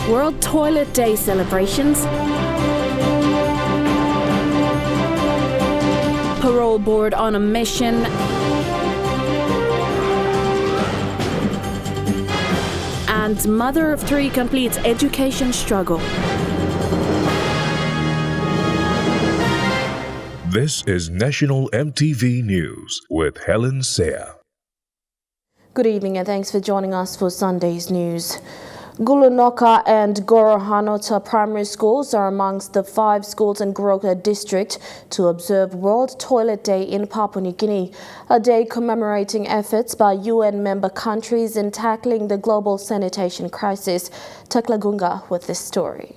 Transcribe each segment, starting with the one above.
World Toilet Day celebrations, Parole Board on a mission, and mother of three completes education struggle. This is National EMTV News with Helen Seah. Good evening and thanks for joining us for Sunday's news. Gulunoka and Gorohanota primary schools are amongst the 5 schools in Goroka district to observe World Toilet Day in Papua New Guinea, a day commemorating efforts by UN member countries in tackling the global sanitation crisis. Tekla Gunga with this story.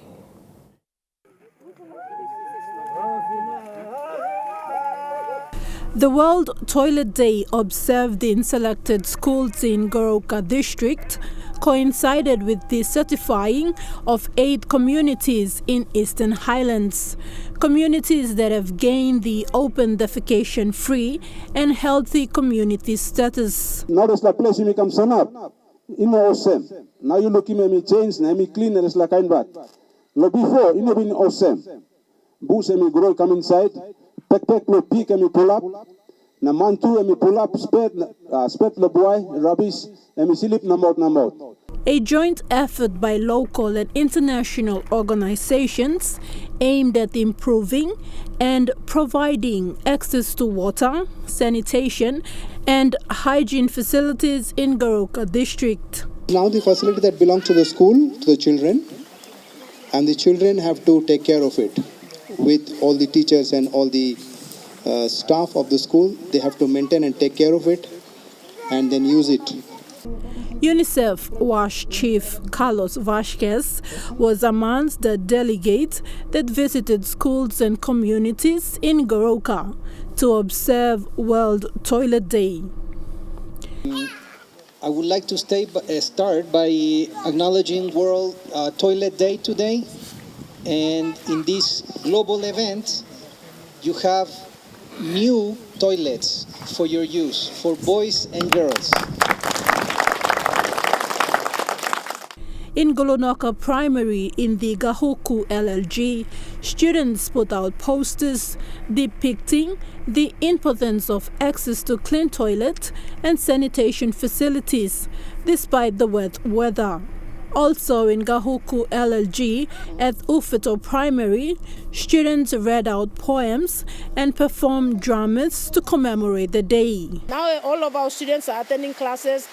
The World Toilet Day, observed in selected schools in Goroka district, coincided with the certifying of 8 communities in Eastern Highlands. Communities that have gained the open defecation-free and healthy community status. Now there's like place you come sun up. You know awesome. Now you look me change, na me clean, there's like kind back. No before, you know been awesome. Boots and me grow come inside. Pek no peak and me pull up. Na mantu and me pull up, spet the boy, rubbish, and me slip na mouth. A joint effort by local and international organizations aimed at improving and providing access to water, sanitation, and hygiene facilities in Goroka district. Now the facility that belongs to the school, to the children, and the children have to take care of it. With all the teachers and all the staff of the school, they have to maintain and take care of it and then use it. UNICEF WASH Chief Carlos Vasquez was amongst the delegates that visited schools and communities in Goroka to observe World Toilet Day. I would like to start by acknowledging World Toilet Day today. And in this global event, you have new toilets for your use, for boys and girls. In Gulunoka Primary in the Gahuku LLG, students put out posters depicting the importance of access to clean toilet and sanitation facilities despite the wet weather. Also in Gahuku LLG at Ufeto Primary, students read out poems and performed dramas to commemorate the day. Now all of our students are attending classes.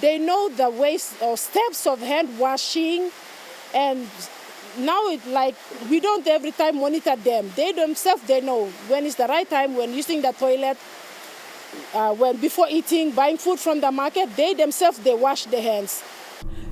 They know the ways or steps of hand washing, and now we don't every time monitor them. They themselves, they know when is the right time, when using the toilet, when before eating, buying food from the market, they themselves, they wash their hands.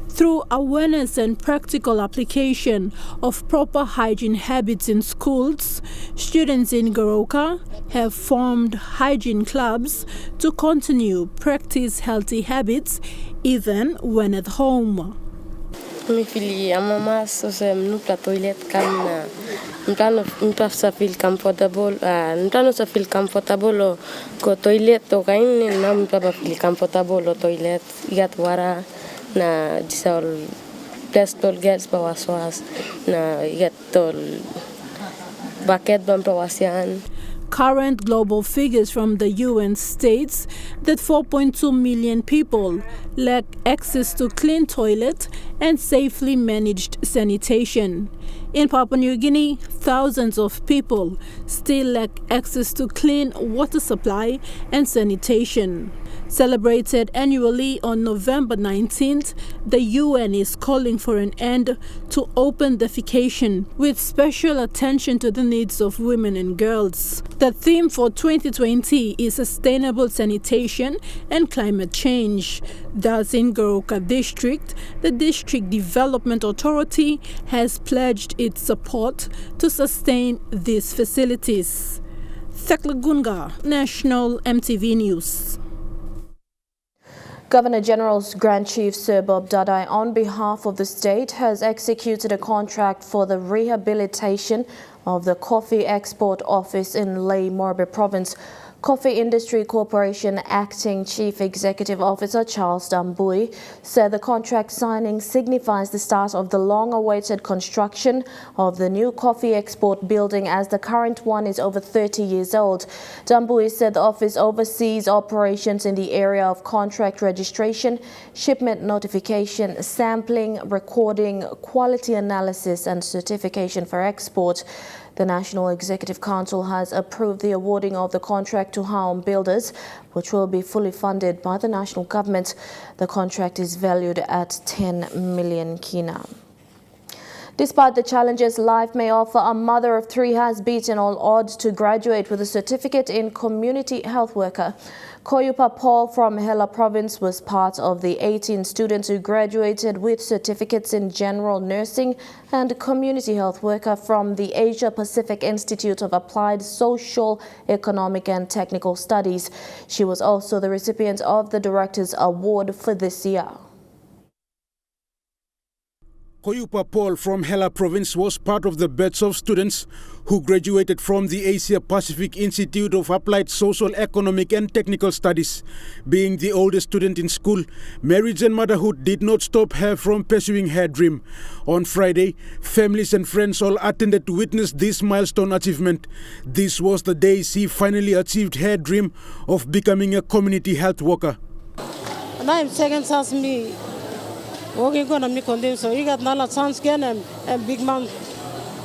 Through awareness and practical application of proper hygiene habits in schools, students in Goroka have formed hygiene clubs to continue practice healthy habits even when at home. Mi fili amama so se mnupla toilet kan mplano sa feel comfortable mplano sa feel comfortable ko toilet to kain na mplano feel comfortable o toilet igat wara na disol plus tol girls bawaswas na igat tol bucket bam pawasyan. Current global figures from the UN states that 4.2 million people lack access to clean toilet and safely managed sanitation. In Papua New Guinea, thousands of people still lack access to clean water supply and sanitation. Celebrated annually on November 19th, the UN is calling for an end to open defecation with special attention to the needs of women and girls. The theme for 2020 is sustainable sanitation and climate change. Thus, in Goroka district, the District Development Authority has pledged its support to sustain these facilities. Tekla Gunga, National EMTV News. Governor General's Grand Chief Sir Bob Dadai, on behalf of the state, has executed a contract for the rehabilitation of the coffee export office in Lae Morbe province. Coffee Industry Corporation Acting Chief Executive Officer Charles Dambui said the contract signing signifies the start of the long-awaited construction of the new coffee export building, as the current one is over 30 years old. Dambui said the office oversees operations in the area of contract registration, shipment notification, sampling, recording, quality analysis and certification for export. The National Executive Council has approved the awarding of the contract to Home Builders, which will be fully funded by the national government. The contract is valued at 10 million kina. Despite the challenges life may offer, a mother of three has beaten all odds to graduate with a certificate in community health worker. Koyupa Paul from Hela Province was part of the 18 students who graduated with certificates in general nursing and community health worker from the Asia Pacific Institute of Applied Social, Economic and Technical Studies. She was also the recipient of the Director's Award for this year. Koyupa Paul from Hela Province was part of the batch of students who graduated from the Asia Pacific Institute of Applied Social, Economic and Technical Studies. Being the oldest student in school, marriage and motherhood did not stop her from pursuing her dream. On Friday, families and friends all attended to witness this milestone achievement. This was the day she finally achieved her dream of becoming a community health worker. And I'm second chance me. Working on me continue, so he got another chance again and big man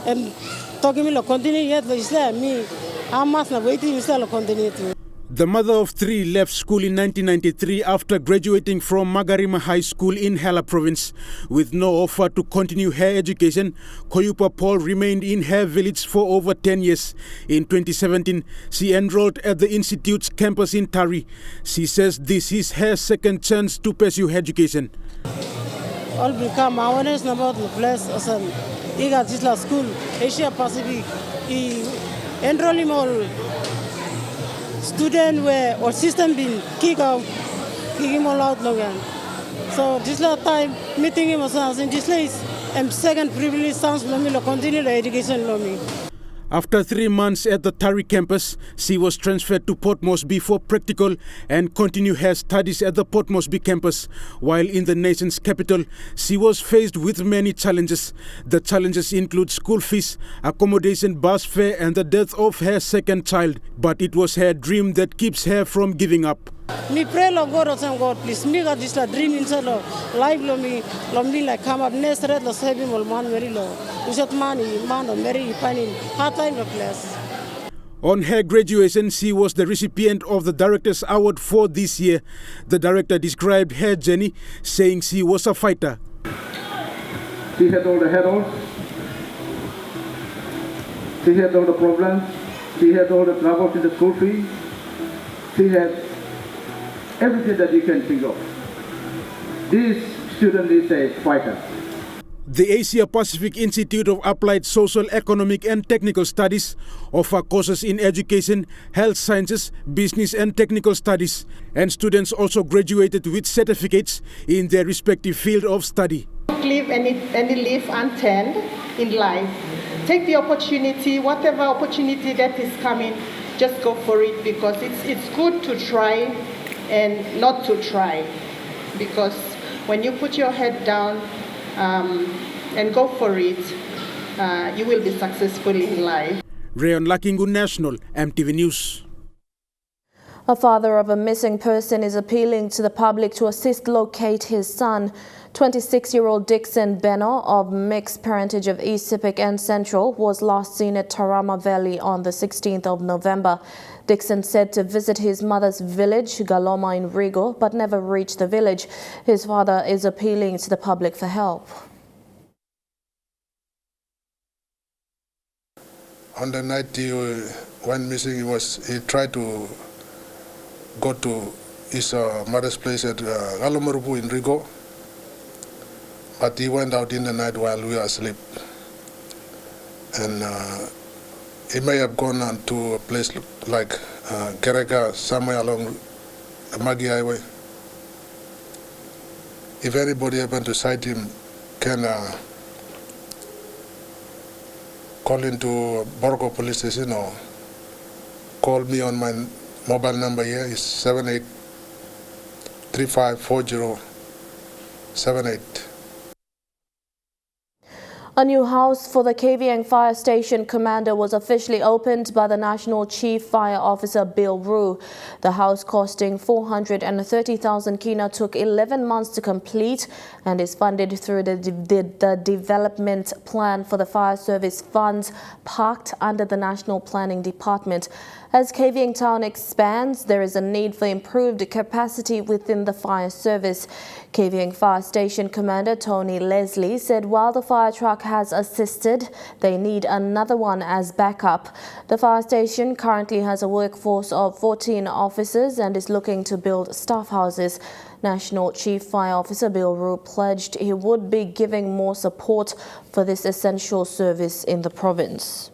and talking me to continue yet, but it's there me. I must not wait instead of continue to. The mother of three left school in 1993 after graduating from Magarima High School in Hela Province. With no offer to continue her education, Koyupa Paul remained in her village for over 10 years. In 2017, she enrolled at the institute's campus in Tari. She says this is her second chance to pursue her education. All become awareness about the place. He got this last school, Asia Pacific. He enroll him all student where or system been kick him all out again. So this last time meeting him was in this place. And second privilege sounds me to continue the education me. After 3 months at the Tari campus, she was transferred to Port Moresby for practical and continue her studies at the Port Moresby campus. While in the nation's capital, she was faced with many challenges. The challenges include school fees, accommodation, bus fare and the death of her second child. But it was her dream that keeps her from giving up. Me pray Lord God, God, please. Me got this dream inside of life. Lo me like come up next red lo save him man very low. You said money, man or Mary Panin. Hard time the place. On her graduation, she was the recipient of the Director's Award for this year. The director described her journey, saying she was a fighter. She had all the hurdles. She had all the problems. She had all the troubles in the school fee. She had everything that you can think of. This student is a fighter. The Asia Pacific Institute of Applied Social, Economic and Technical Studies offer courses in education, health sciences, business and technical studies. And students also graduated with certificates in their respective field of study. Don't leave any leaf unturned in life. Take the opportunity, whatever opportunity that is coming, just go for it, because it's good to try and not to try, because when you put your head down and go for it, you will be successful in life. Rayon Lakingu, National EMTV News. A father of a missing person is appealing to the public to assist locate his son. 26-year-old Dixon Beno of mixed parentage of East Sepik and Central was last seen at Tarama Valley on the 16th of November. Dixon said to visit his mother's village, Galoma in Rigo, but never reached the village. His father is appealing to the public for help. On the night he went missing, he tried to go to his mother's place at Galomarupu in Rigo, but he went out in the night while we were asleep. And he may have gone on to a place like Kereka, somewhere along the Magi Highway. If anybody happened to sight him, can call into Borgo police station or call me on my mobile number here is 78354078. A new house for the Kavieng Fire Station commander was officially opened by the National Chief Fire Officer Bill Rue. The house, costing 430,000 kina, took 11 months to complete and is funded through the development plan for the fire service funds parked under the National Planning Department. As Kavieng Town expands, there is a need for improved capacity within the fire service. Kavieng Fire Station Commander Tony Leslie said while the fire truck has assisted, they need another one as backup. The fire station currently has a workforce of 14 officers and is looking to build staff houses. National Chief Fire Officer Bill Rue pledged he would be giving more support for this essential service in the province.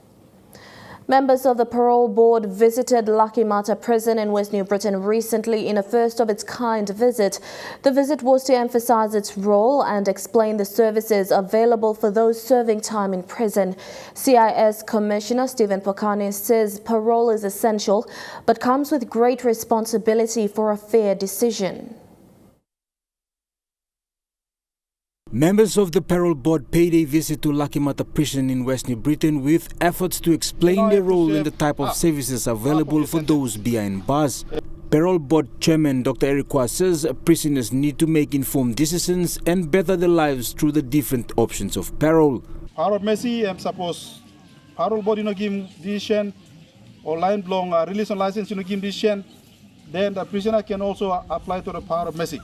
Members of the Parole Board visited Lakimata Prison in West New Britain recently in a first-of-its-kind visit. The visit was to emphasize its role and explain the services available for those serving time in prison. CIS Commissioner Stephen Pokane says parole is essential but comes with great responsibility for a fair decision. Members of the Parole Board paid a visit to Lakimata Prison in West New Britain with efforts to explain their role and the type of services available for those behind bars. Parole Board Chairman Dr. Erikwa says prisoners need to make informed decisions and better their lives through the different options of parole. Power of mercy, suppose Parole Board give decision or line belong release on license give decision, then the prisoner can also apply to the power of mercy.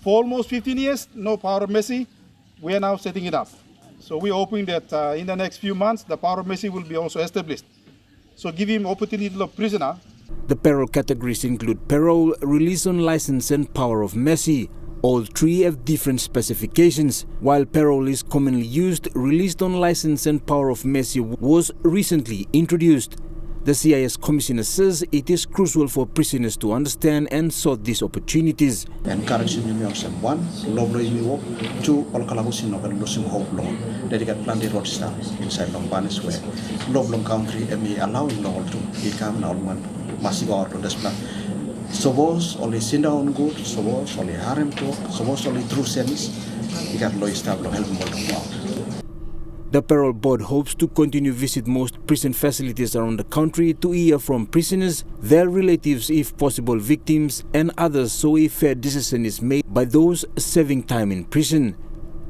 For almost 15 years, no power of mercy. We are now setting it up. So we are hoping that in the next few months, the power of mercy will be also established. So give him opportunity to prisoner. The parole categories include parole, release on license and power of mercy. All three have different specifications. While parole is commonly used, released on license and power of mercy was recently introduced. The CIS Commissioner says it is crucial for prisoners to understand and sort these opportunities. Encouraging one, loblo work, two, all collaboration of losing hope law, dedicated planted road staff inside Lombanis where Loblong country and me allowing law to become now one massive out of this plan. So was only sit down good, so was only harem talk, so was only true sense, you got law staff to help more. The Parole Board hopes to continue visit most prison facilities around the country to hear from prisoners, their relatives if possible victims and others so a fair decision is made by those serving time in prison.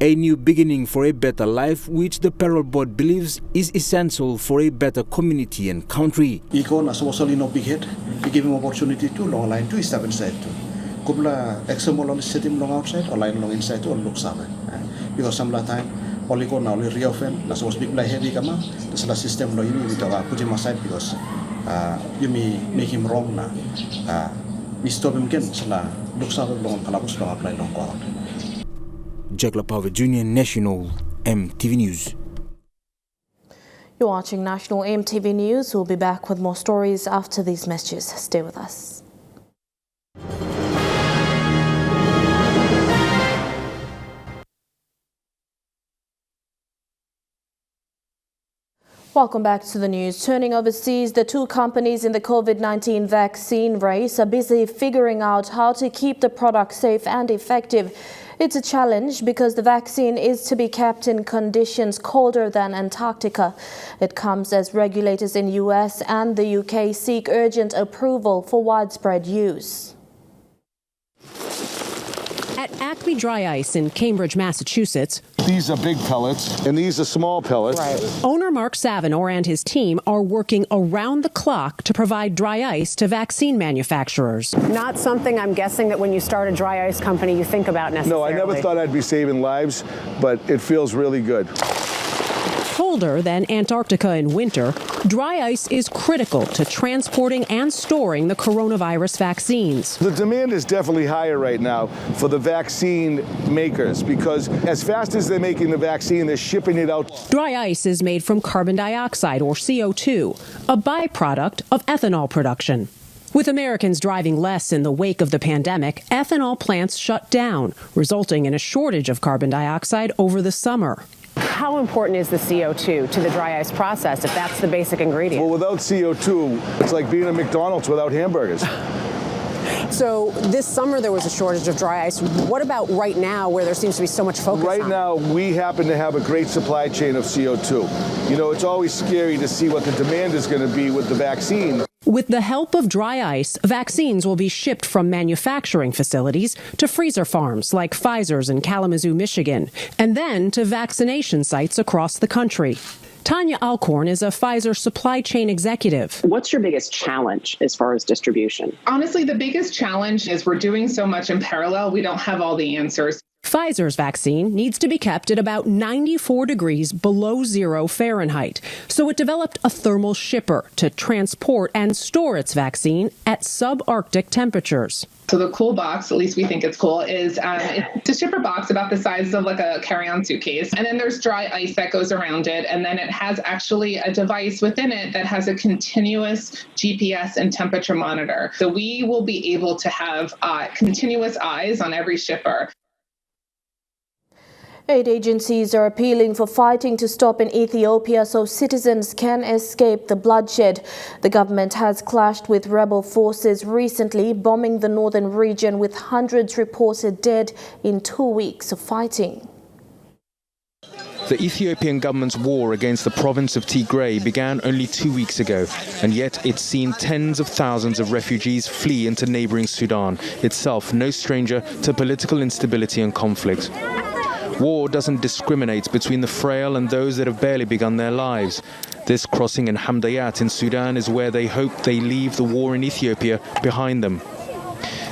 A new beginning for a better life which the Parole Board believes is essential for a better community and country. Icon as was only no big head, we give him opportunity to long line to step inside too. Kupla example on set him long outside or line long inside to or look somewhere. Because some time only go now only reopen that's was big play heavy kama the system lo ini we put him aside because you may make him wrong na we stop him again sala look sa long kalabos long apply long go out. Jack Lapower Jr. National EMTV News. You're watching National EMTV News. We'll be back with more stories after these messages. Stay with us. Welcome back to the news. Turning overseas, the two companies in the COVID-19 vaccine race are busy figuring out how to keep the product safe and effective. It's a challenge because the vaccine is to be kept in conditions colder than Antarctica. It comes as regulators in US and the UK seek urgent approval for widespread use. At Acme Dry Ice in Cambridge, Massachusetts. These are big pellets, and these are small pellets. Right. Owner Mark Savinor and his team are working around the clock to provide dry ice to vaccine manufacturers. Not something I'm guessing that when you start a dry ice company you think about necessarily. No, I never thought I'd be saving lives, but it feels really good. Colder than Antarctica in winter, dry ice is critical to transporting and storing the coronavirus vaccines. The demand is definitely higher right now for the vaccine makers because as fast as they're making the vaccine, they're shipping it out. Dry ice is made from carbon dioxide, or CO2, a byproduct of ethanol production. With Americans driving less in the wake of the pandemic, ethanol plants shut down, resulting in a shortage of carbon dioxide over the summer. how important is the CO2 to the dry ice process if that's the basic ingredient? Well, without CO2, it's like being at McDonald's without hamburgers. So this summer there was a shortage of dry ice. What about right now where there seems to be so much focus Right on now, we happen to have a great supply chain of CO2. You know, it's always scary to see what the demand is going to be with the vaccine. With the help of dry ice, vaccines will be shipped from manufacturing facilities to freezer farms like Pfizer's in Kalamazoo, Michigan, and then to vaccination sites across the country. Tanya Alcorn is a Pfizer supply chain executive. What's your biggest challenge as far as distribution? Honestly, the biggest challenge is we're doing so much in parallel, we don't have all the answers. Pfizer's vaccine needs to be kept at about 94 degrees below 0 Fahrenheit, so it developed a thermal shipper to transport and store its vaccine at subarctic temperatures. So the cool box, at least we think it's cool, is it's a shipper box about the size of like a carry-on suitcase. And then there's dry ice that goes around it. And then it has actually a device within it that has a continuous GPS and temperature monitor. So we will be able to have continuous eyes on every shipper. Aid agencies are appealing for fighting to stop in Ethiopia so citizens can escape the bloodshed. The government has clashed with rebel forces recently, bombing the northern region with hundreds reported dead in 2 weeks of fighting. The Ethiopian government's war against the province of Tigray began only 2 weeks ago, and yet it's seen tens of thousands of refugees flee into neighboring Sudan, itself no stranger to political instability and conflict. War doesn't discriminate between the frail and those that have barely begun their lives. This crossing in Hamdayat in Sudan is where they hope they leave the war in Ethiopia behind them.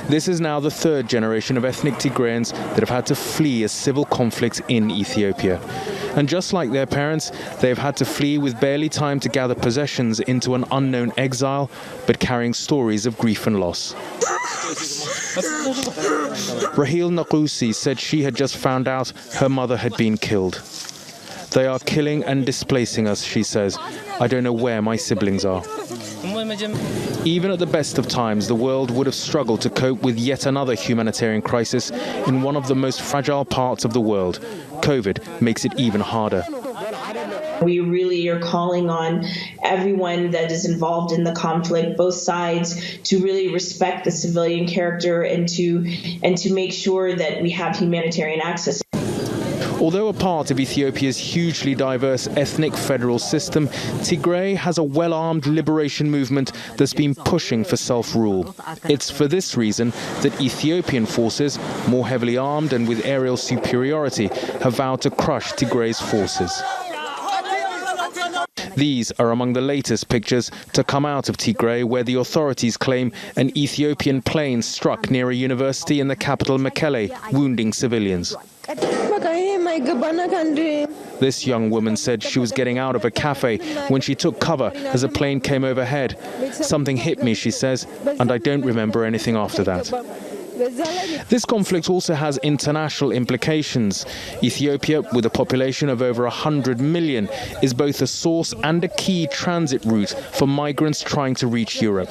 This is now the third generation of ethnic Tigrayans that have had to flee a civil conflict in Ethiopia. And just like their parents, they've had to flee with barely time to gather possessions into an unknown exile, but carrying stories of grief and loss. Rahil Naqusi said she had just found out her mother had been killed. They are killing and displacing us, she says. I don't know where my siblings are. Even at the best of times, the world would have struggled to cope with yet another humanitarian crisis in one of the most fragile parts of the world. COVID makes it even harder. We really are calling on everyone that is involved in the conflict, both sides, to really respect the civilian character and to make sure that we have humanitarian access. Although a part of Ethiopia's hugely diverse ethnic federal system, Tigray has a well-armed liberation movement that's been pushing for self-rule. It's for this reason that Ethiopian forces, more heavily armed and with aerial superiority, have vowed to crush Tigray's forces. These are among the latest pictures to come out of Tigray, where the authorities claim an Ethiopian plane struck near a university in the capital Mekelle, wounding civilians. This young woman said she was getting out of a cafe when she took cover as a plane came overhead. Something hit me, she says, and I don't remember anything after that. This conflict also has international implications. Ethiopia, with a population of over 100 million, is both a source and a key transit route for migrants trying to reach Europe.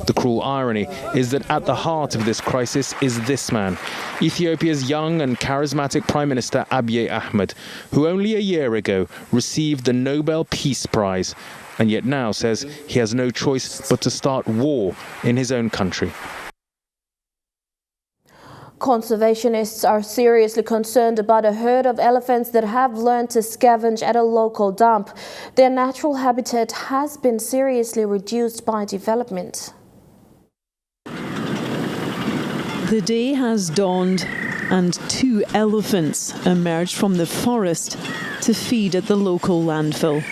The cruel irony is that at the heart of this crisis is this man, Ethiopia's young and charismatic Prime Minister Abiy Ahmed, who only a year ago received the Nobel Peace Prize, and yet now says he has no choice but to start war in his own country. Conservationists are seriously concerned about a herd of elephants that have learned to scavenge at a local dump. Their natural habitat has been seriously reduced by development. The day has dawned and 2 elephants emerged from the forest to feed at the local landfill.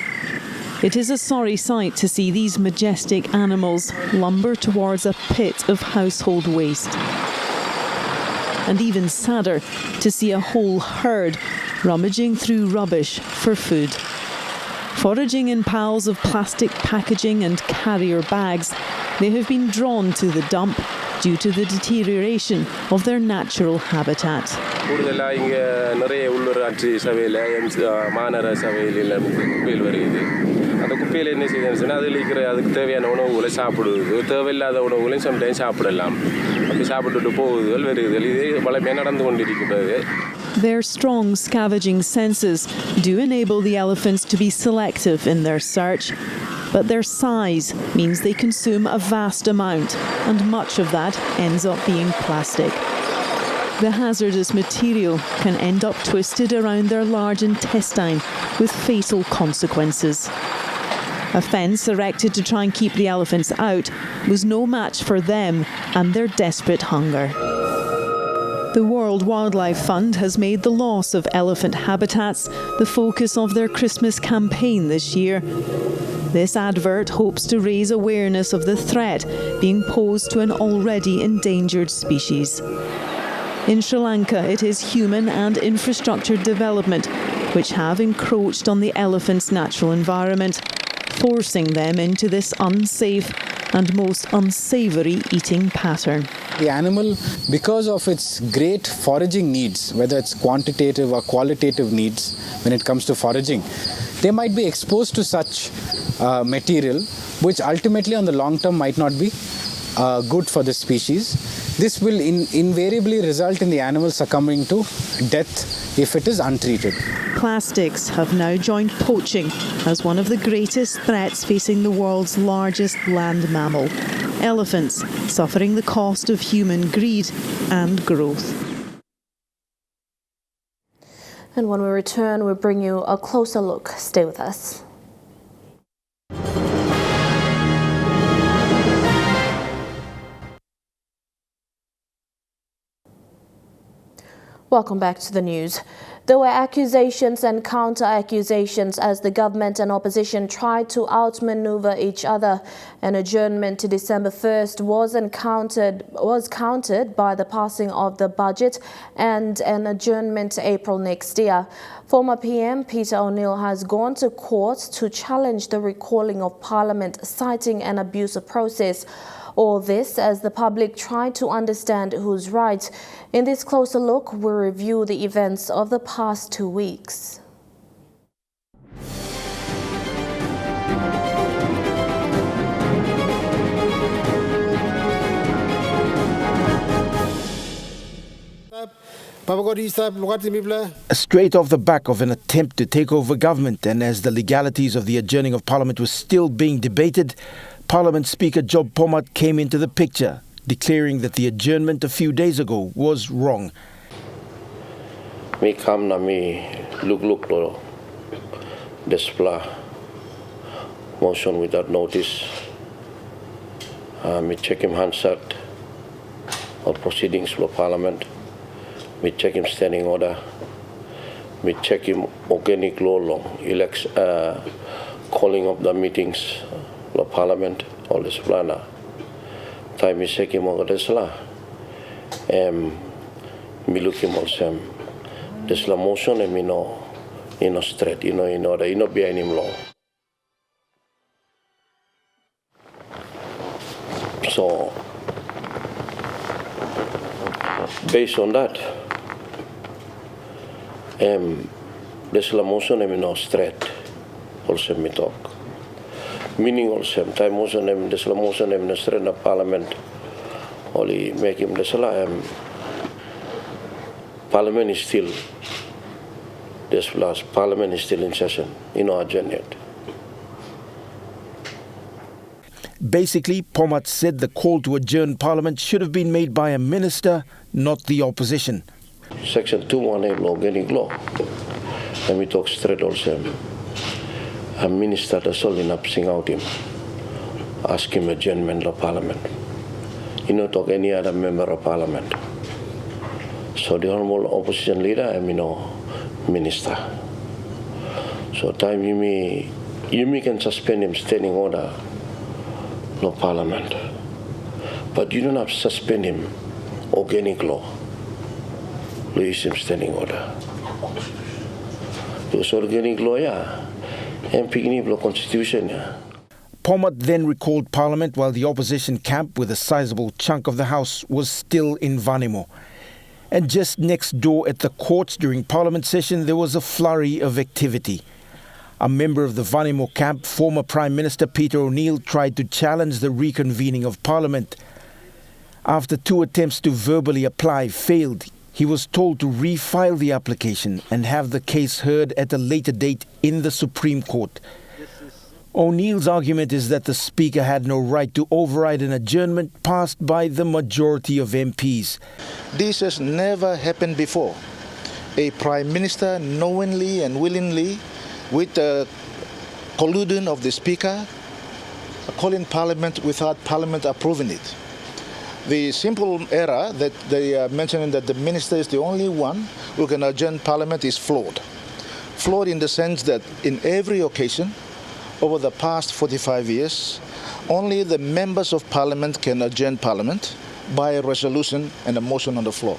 It is a sorry sight to see these majestic animals lumber towards a pit of household waste. And even sadder to see a whole herd rummaging through rubbish for food. Foraging in piles of plastic packaging and carrier bags, they have been drawn to the dump due to the deterioration of their natural habitat. Their strong scavenging senses do enable the elephants to be selective in their search, but their size means they consume a vast amount, and much of that ends up being plastic. The hazardous material can end up twisted around their large intestine with fatal consequences. A fence erected to try and keep the elephants out was no match for them and their desperate hunger. The World Wildlife Fund has made the loss of elephant habitats the focus of their Christmas campaign this year. This advert hopes to raise awareness of the threat being posed to an already endangered species. In Sri Lanka, it is human and infrastructure development which have encroached on the elephants' natural environment, forcing them into this unsafe and most unsavoury eating pattern. The animal, because of its great foraging needs, whether it's quantitative or qualitative needs when it comes to foraging, they might be exposed to such material which ultimately on the long term might not be good for the species. This will invariably result in the animal succumbing to death if it is untreated. Plastics have now joined poaching as one of the greatest threats facing the world's largest land mammal. Elephants suffering the cost of human greed and growth. And when we return, we'll bring you a closer look. Stay with us. Welcome back to the news. There were accusations and counter-accusations as the government and opposition tried to outmaneuver each other. An adjournment to December 1st was countered by the passing of the budget and an adjournment to April next year. Former PM Peter O'Neill has gone to court to challenge the recalling of Parliament, citing an abusive process. All this as the public try to understand who's right. In this closer look, we review the events of the past 2 weeks. Straight off the back of an attempt to take over government, and as the legalities of the adjourning of Parliament was still being debated, Parliament Speaker Job Pomat came into the picture, declaring that the adjournment a few days ago was wrong. Me come na me look lo display motion without notice. Me check him Hansard or proceedings for Parliament. Me check him standing order. Me check him organic law long calling of the meetings. Lo Parliament, all this plana. Time is shaking over this la. Me look him also. This la motion and me no straight, in order, behind him law. So, based on that, this la motion and me no straight. Also me talk. Meaning also, time also name this motion name the Parliament. Only make him this Parliament is still this last Parliament is still in session, adjourned yet. Basically, Pomat said the call to adjourn Parliament should have been made by a minister, not the opposition. Section 218 law, organic law. Let me talk straight also. A minister that's all in up sing out him, ask him adjournment of Parliament. Talk any other member of Parliament. So the honorable opposition leader, minister. So time you can suspend him standing order, no Parliament. But you don't have to suspend him organic law. Louis him standing order. Because organic law, yeah. Constitution. Pomat then recalled Parliament while the opposition camp with a sizable chunk of the House was still in Vanimo. And just next door at the courts during Parliament session, there was a flurry of activity. A member of the Vanimo camp, former Prime Minister Peter O'Neill, tried to challenge the reconvening of Parliament. After 2 attempts to verbally apply failed, he was told to refile the application and have the case heard at a later date in the Supreme Court. O'Neill's argument is that the Speaker had no right to override an adjournment passed by the majority of MPs. This has never happened before. A Prime Minister knowingly and willingly, with the colluding of the Speaker, calling Parliament without Parliament approving it. The simple error that they are mentioning that the Minister is the only one who can adjourn Parliament is flawed. Flawed in the sense that in every occasion, over the past 45 years, only the members of Parliament can adjourn Parliament by a resolution and a motion on the floor.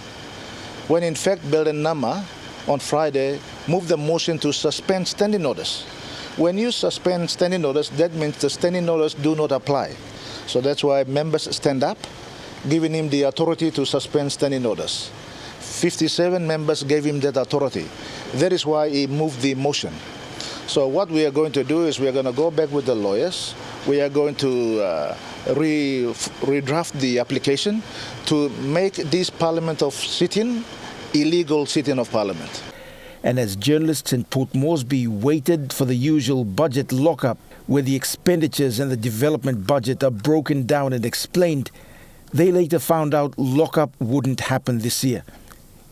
When in fact Belden Nama on Friday moved the motion to suspend standing orders. When you suspend standing orders, that means the standing orders do not apply. So that's why members stand up, giving him the authority to suspend standing orders. 57 members gave him that authority. That is why he moved the motion. So what we are going to do is we are going to go back with the lawyers. We are going to redraft the application to make this Parliament of sitting illegal sitting of Parliament. And as journalists in Port Moresby waited for the usual budget lockup, where the expenditures and the development budget are broken down and explained, they later found out lockup wouldn't happen this year.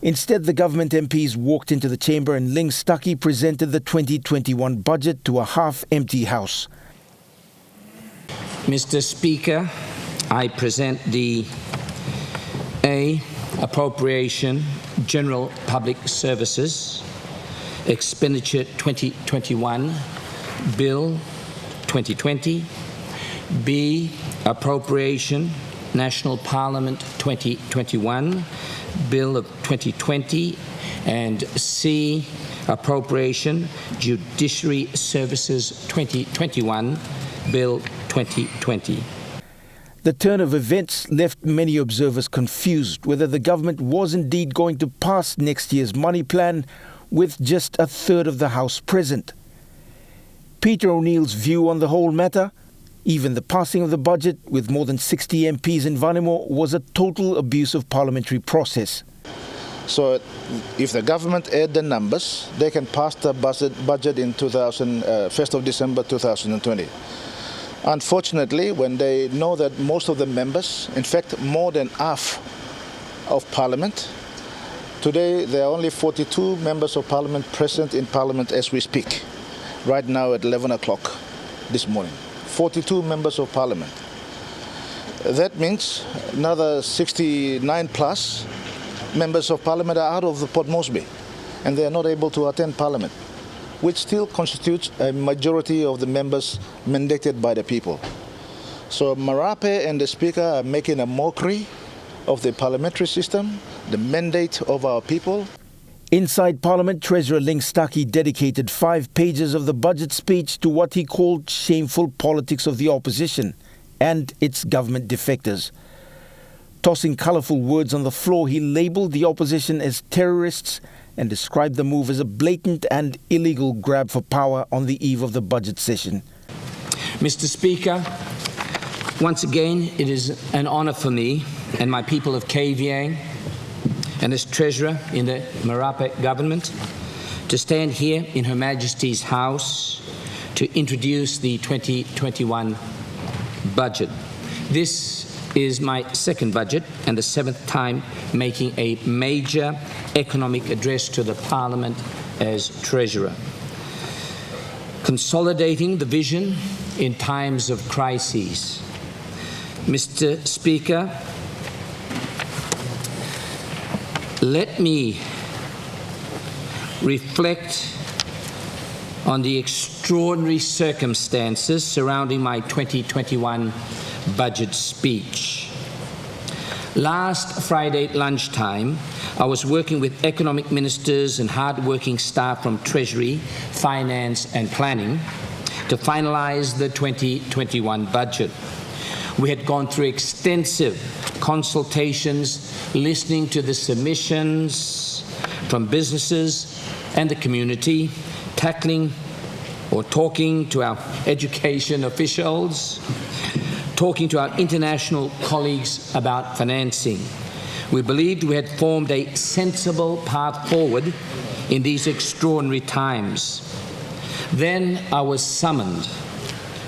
Instead, the government MPs walked into the chamber and Ling Stuckey presented the 2021 budget to a half-empty House. Mr. Speaker, I present the A. Appropriation General Public Services Expenditure 2021 Bill 2020. B. Appropriation National Parliament 2021 Bill of 2020, and C. Appropriation Judiciary Services 2021 Bill 2020. The turn of events left many observers confused whether the government was indeed going to pass next year's money plan with just a third of the House present. Peter O'Neill's view on the whole matter: even the passing of the budget with more than 60 MPs in Vanimo was a total abuse of parliamentary process. So if the government add the numbers, they can pass the budget in 1st of December 2020. Unfortunately, when they know that most of the members, in fact more than half of Parliament, today there are only 42 members of Parliament present in Parliament as we speak, right now at 11 o'clock this morning. 42 members of Parliament. That means another 69 plus members of Parliament are out of the Port Moresby and they are not able to attend Parliament, which still constitutes a majority of the members mandated by the people. So Marape and the Speaker are making a mockery of the parliamentary system, the mandate of our people. Inside Parliament, Treasurer Ling Stuckey dedicated 5 pages of the budget speech to what he called shameful politics of the opposition and its government defectors. Tossing colourful words on the floor, he labelled the opposition as terrorists and described the move as a blatant and illegal grab for power on the eve of the budget session. Mr. Speaker, once again, it is an honour for me and my people of Kavieng and as Treasurer in the Marape government to stand here in Her Majesty's House to introduce the 2021 budget. This is my second budget and the 7th time making a major economic address to the Parliament as Treasurer. Consolidating the vision in times of crises. Mr. Speaker, let me reflect on the extraordinary circumstances surrounding my 2021 budget speech. Last Friday at lunchtime, I was working with economic ministers and hard-working staff from Treasury, Finance and Planning to finalise the 2021 budget. We had gone through extensive consultations, listening to the submissions from businesses and the community, tackling or talking to our education officials, talking to our international colleagues about financing. We believed we had formed a sensible path forward in these extraordinary times. Then I was summoned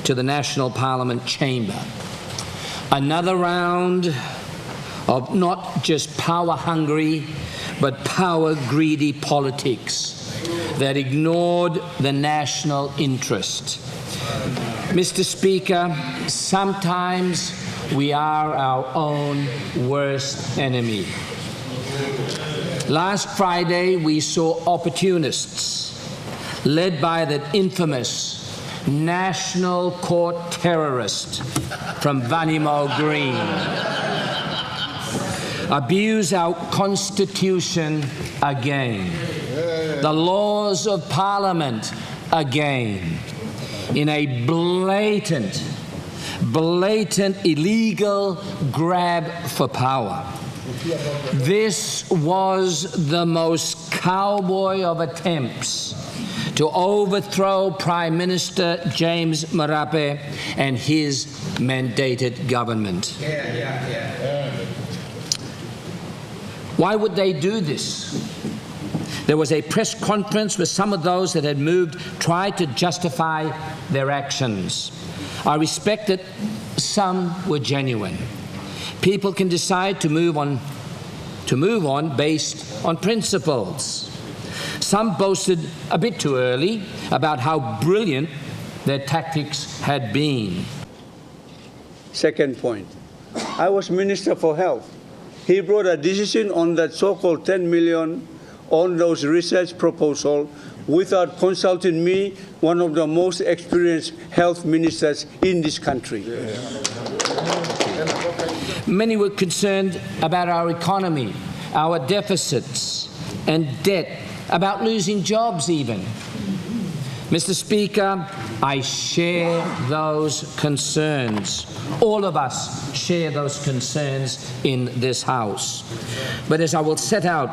to the National Parliament chamber. Another round of not just power-hungry, but power-greedy politics that ignored the national interest. Mr. Speaker, sometimes we are our own worst enemy. Last Friday, we saw opportunists led by that infamous National Court terrorist from Vanimo Green abuse our Constitution again, the laws of Parliament again, in a blatant illegal grab for power. This was the most cowboy of attempts to overthrow Prime Minister James Marape and his mandated government. Why would they do this? There was a press conference where some of those that had moved tried to justify their actions. I respect that some were genuine. People can decide to move on based on principles. Some boasted a bit too early about how brilliant their tactics had been. Second point, I was Minister for Health. He brought a decision on that so-called 10 million on those research proposals without consulting me, one of the most experienced health ministers in this country. Many were concerned about our economy, our deficits and debt, about losing jobs even. Mr. Speaker, I share those concerns. All of us share those concerns in this House. But as I will set out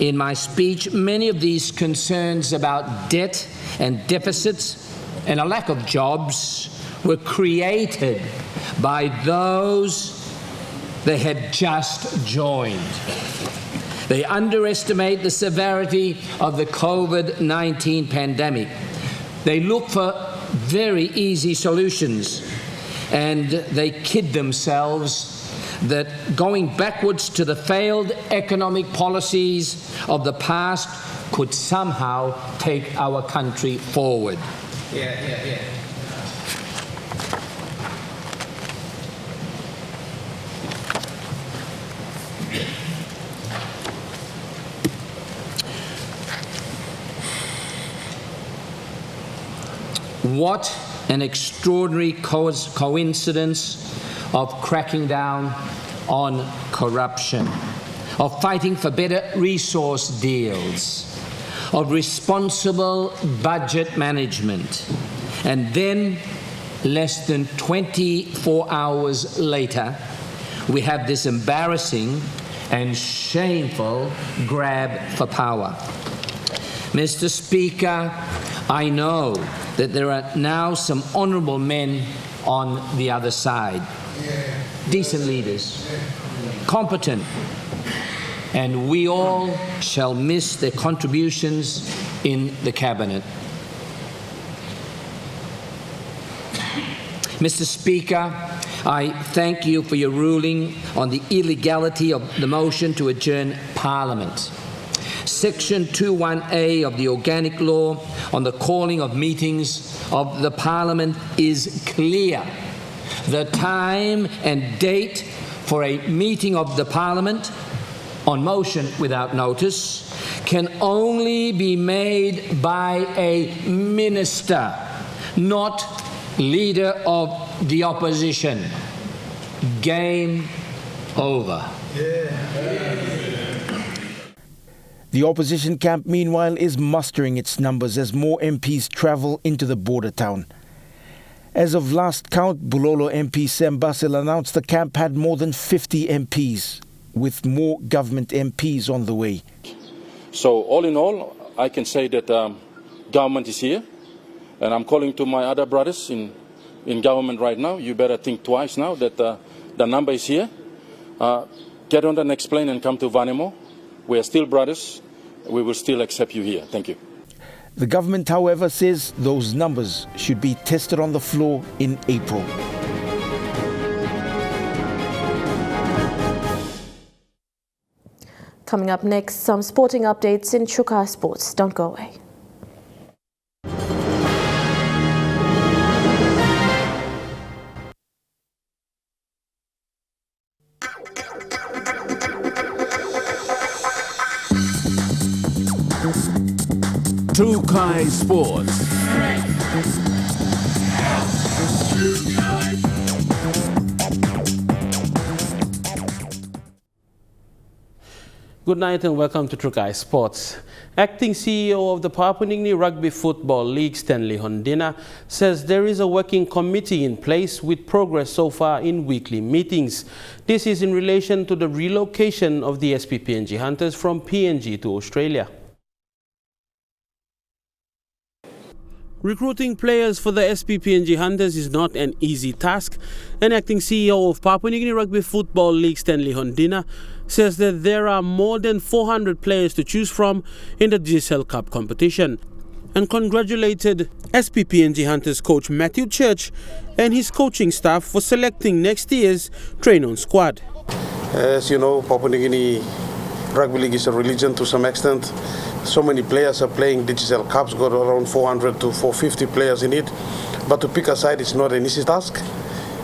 in my speech, many of these concerns about debt and deficits and a lack of jobs were created by those they had just joined. They underestimate the severity of the COVID-19 pandemic. They look for very easy solutions, and they kid themselves that going backwards to the failed economic policies of the past could somehow take our country forward. What an extraordinary coincidence of cracking down on corruption, of fighting for better resource deals, of responsible budget management, and then less than 24 hours later, we have this embarrassing and shameful grab for power. Mr. Speaker, I know that there are now some honourable men on the other side, decent leaders, competent, and we all shall miss their contributions in the Cabinet. Mr. Speaker, I thank you for your ruling on the illegality of the motion to adjourn Parliament. Section 21A of the Organic Law on the calling of meetings of the Parliament is clear. The time and date for a meeting of the Parliament on motion without notice can only be made by a minister, not leader of the opposition. Game over. The opposition camp, meanwhile, is mustering its numbers as more MPs travel into the border town. As of last count, Bulolo MP Sam Basil announced the camp had more than 50 MPs, with more government MPs on the way. So all in all, I can say that government is here, and I'm calling to my other brothers in in government right now, you better think twice now that the number is here. Get on the next plane and come to Vanimo. We are still brothers. We will still accept you here. Thank you. The government, however, says those numbers should be tested on the floor in April. Coming up next, some sporting updates in Chukai Sports. Don't go away. Chukai Sports. Good night and welcome to Chukai Sports. Acting CEO of the Papua New Guinea Rugby Football League, Stanley Hondina, says there is a working committee in place with progress so far in weekly meetings. This is in relation to the relocation of the SPPNG Hunters from PNG to Australia. Recruiting players for the SPPNG Hunters is not an easy task, and Acting CEO of Papua New Guinea Rugby Football League, Stanley Hondina, says that there are more than 400 players to choose from in the GSL Cup competition, and congratulated SPPNG Hunters coach Matthew Church and his coaching staff for selecting next year's train-on squad. As you know, Papua New Guinea Rugby League is a religion to some extent. So many players are playing GSL Cups, got around 400 to 450 players in it. But to pick a side is not an easy task.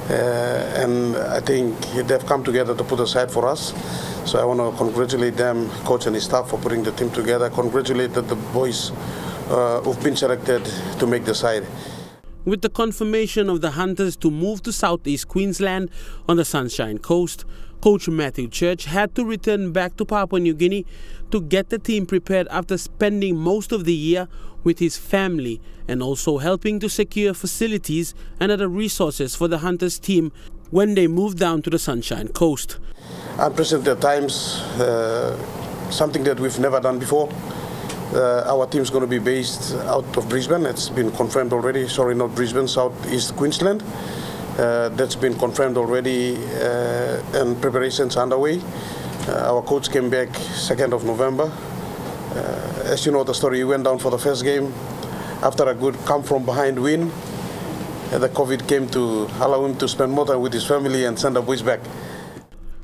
And I think they've come together to put a side for us. So I want to congratulate them, coach and his staff, for putting the team together. Congratulate the boys who've been selected to make the side. With the confirmation of the Hunters to move to southeast Queensland on the Sunshine Coast, Coach Matthew Church had to return back to Papua New Guinea to get the team prepared after spending most of the year with his family and also helping to secure facilities and other resources for the Hunters team when they moved down to the Sunshine Coast. Unprecedented times, something that we've never done before. Our team's going to be based out of Brisbane. It's been confirmed already. Sorry, not Brisbane, southeast Queensland. That's been confirmed already, and preparations underway. Our coach came back 2nd of November. As you know the story, he went down for the first game. After a good come-from-behind win, the COVID came to allow him to spend more time with his family and send the boys back.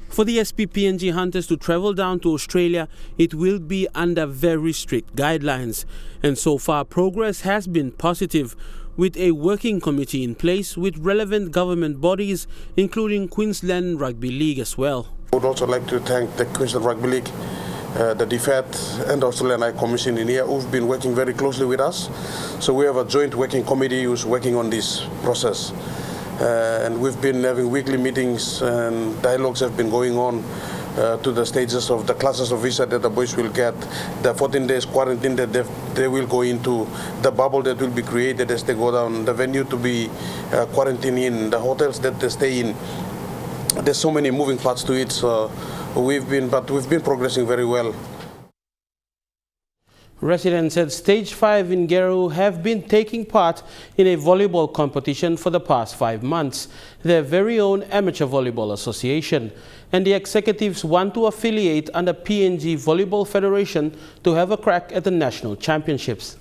For the SPPNG Hunters to travel down to Australia, it will be under very strict guidelines. And so far, progress has been positive, with a working committee in place with relevant government bodies, including Queensland Rugby League as well. I would also like to thank the Queensland Rugby League, the DFAT and the Australian High Commission in here, who've been working very closely with us. So we have a joint working committee who's working on this process. And we've been having weekly meetings, and dialogues have been going on to the stages of the classes of visa that the boys will get, the 14 days quarantine that they will go into, the bubble that will be created as they go down, the venue to be quarantined in, the hotels that they stay in. There's so many moving parts to it, so we've been progressing very well. Residents at Stage 5 in Geru have been taking part in a volleyball competition for the past 5 months, their very own amateur volleyball association. And the executives want to affiliate under PNG Volleyball Federation to have a crack at the national championships.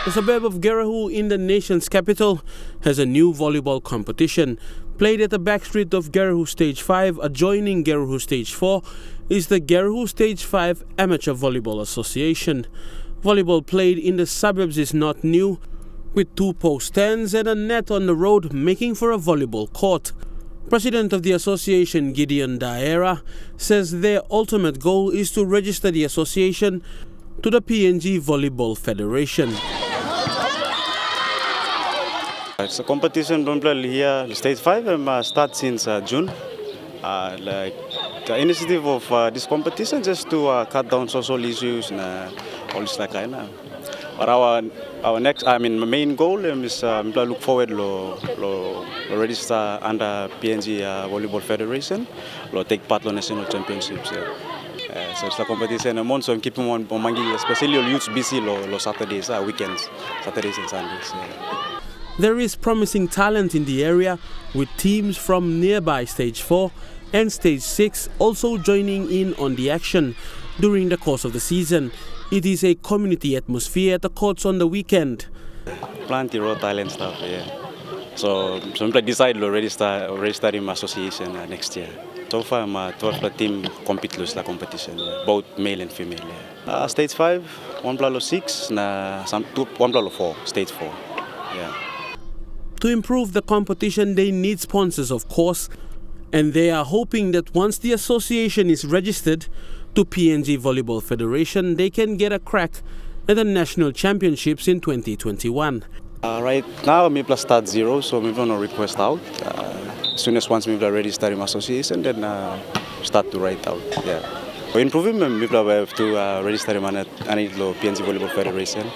The suburb of Geru in the nation's capital has a new volleyball competition. Played at the back street of Geru Stage 5, adjoining Geru Stage 4, is the Geru Stage 5 Amateur Volleyball Association. Volleyball played in the suburbs is not new, with 2 post stands and a net on the road making for a volleyball court. President of the association, Gideon Daera, says their ultimate goal is to register the association to the PNG Volleyball Federation. It's a competition here, Stage 5, start since June. Like the initiative of this competition just to cut down social issues and all this like that. But our next, main goal is look forward to register under PNG Volleyball Federation, to take part in national championships. So it's a competition a month, so I'm keeping on mangi, especially youths busy lo Saturdays, weekends, Saturdays and Sundays. Yeah. There is promising talent in the area, with teams from nearby Stage 4 and Stage 6 also joining in on the action during the course of the season. It is a community atmosphere at the courts on the weekend. Plenty raw talent stuff, yeah. So I decided already starting my association next year. So far, I'm 12 team compete lose la competition, both male and female. Yeah. Stage 5, 1+6, na 1+4, Stage 4. Yeah. To improve the competition, they need sponsors, of course, and they are hoping that once the association is registered to PNG Volleyball Federation, they can get a crack at the national championships in 2021. Right now, I'm plus start 0, so I'm going to request out. As soon as once we've already started my association, then start to write out. Yeah. For improving, we have to register in the PNG Volleyball Federation.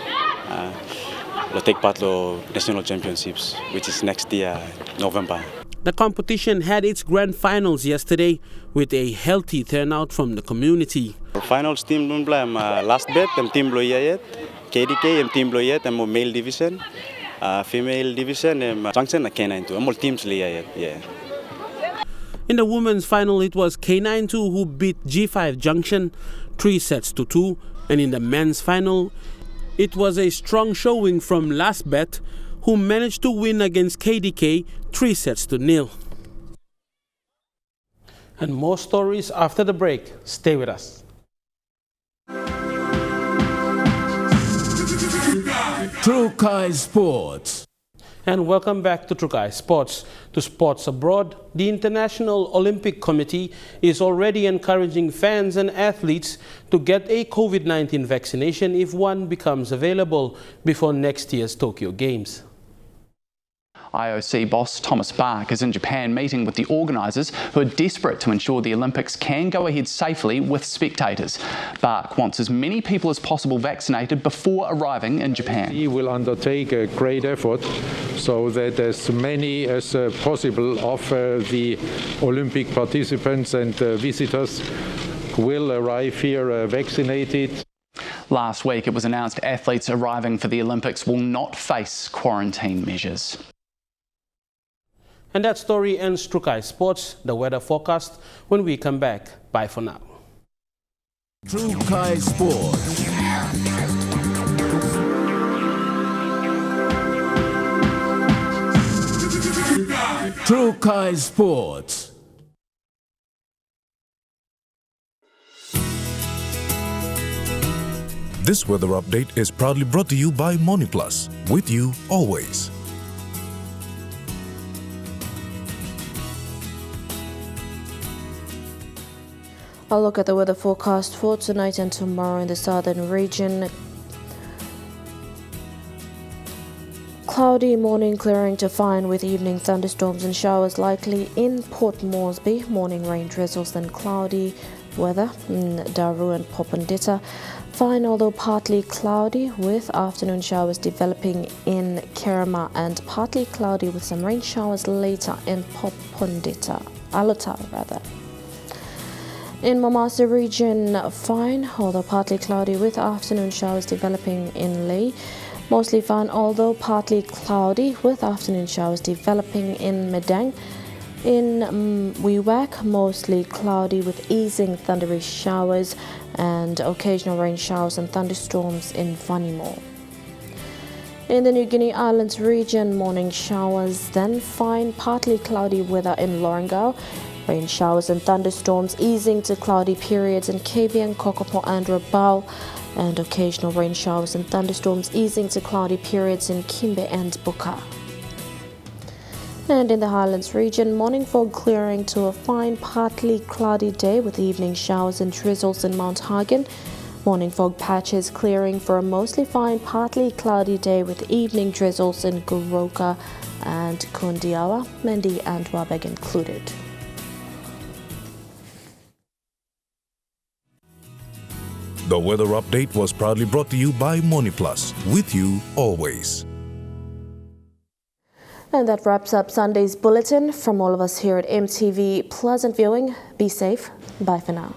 We'll take part in national championships, which is next year, November. The competition had its grand finals yesterday with a healthy turnout from the community. Finals team last bet, team Bloyet, KDK, and team Bloyet, and male division, female division, and Junction and K92. All teams yeah. In the women's final, it was K92 who beat G5 Junction 3-2, and in the men's final, it was a strong showing from Last Bet, who managed to win against KDK 3-0. And more stories after the break. Stay with us. Trukai Sports. And welcome back to Trukai Sports. To sports abroad, the International Olympic Committee is already encouraging fans and athletes to get a COVID-19 vaccination if one becomes available before next year's Tokyo Games. IOC boss Thomas Bach is in Japan meeting with the organisers who are desperate to ensure the Olympics can go ahead safely with spectators. Bach wants as many people as possible vaccinated before arriving in Japan. He will undertake a great effort so that as many as possible of the Olympic participants and visitors will arrive here vaccinated. Last week it was announced athletes arriving for the Olympics will not face quarantine measures. And that story ends Trukai Sports, the weather forecast, when we come back. Bye for now. Trukai Sports. Trukai Sports. This weather update is proudly brought to you by MoniPlus, with you always. I'll look at the weather forecast for tonight and tomorrow in the southern region. Cloudy morning, clearing to fine with evening thunderstorms and showers likely in Port Moresby. Morning rain drizzles, then cloudy weather in Daru and Popondetta. Fine, although partly cloudy, with afternoon showers developing in Kerema and partly cloudy with some rain showers later in Popondetta, Alota rather. In Momasa region, fine, although partly cloudy with afternoon showers developing in Leh. Mostly fine, although partly cloudy with afternoon showers developing in Medang. In Wewak, mostly cloudy with easing thundery showers and occasional rain showers and thunderstorms in Vanimo. In the New Guinea Islands region, morning showers, then fine, partly cloudy weather in Lorengau. Rain showers and thunderstorms easing to cloudy periods in Kabian, Kokopo and Rabaul, and occasional rain showers and thunderstorms easing to cloudy periods in Kimbe and Buka. And in the Highlands region, morning fog clearing to a fine, partly cloudy day with evening showers and drizzles in Mount Hagen. Morning fog patches clearing for a mostly fine, partly cloudy day with evening drizzles in Goroka and Kundiawa, Mendi and Wabeg included. The weather update was proudly brought to you by MoniPlus, with you always. And that wraps up Sunday's bulletin. From all of us here at EMTV, pleasant viewing. Be safe. Bye for now.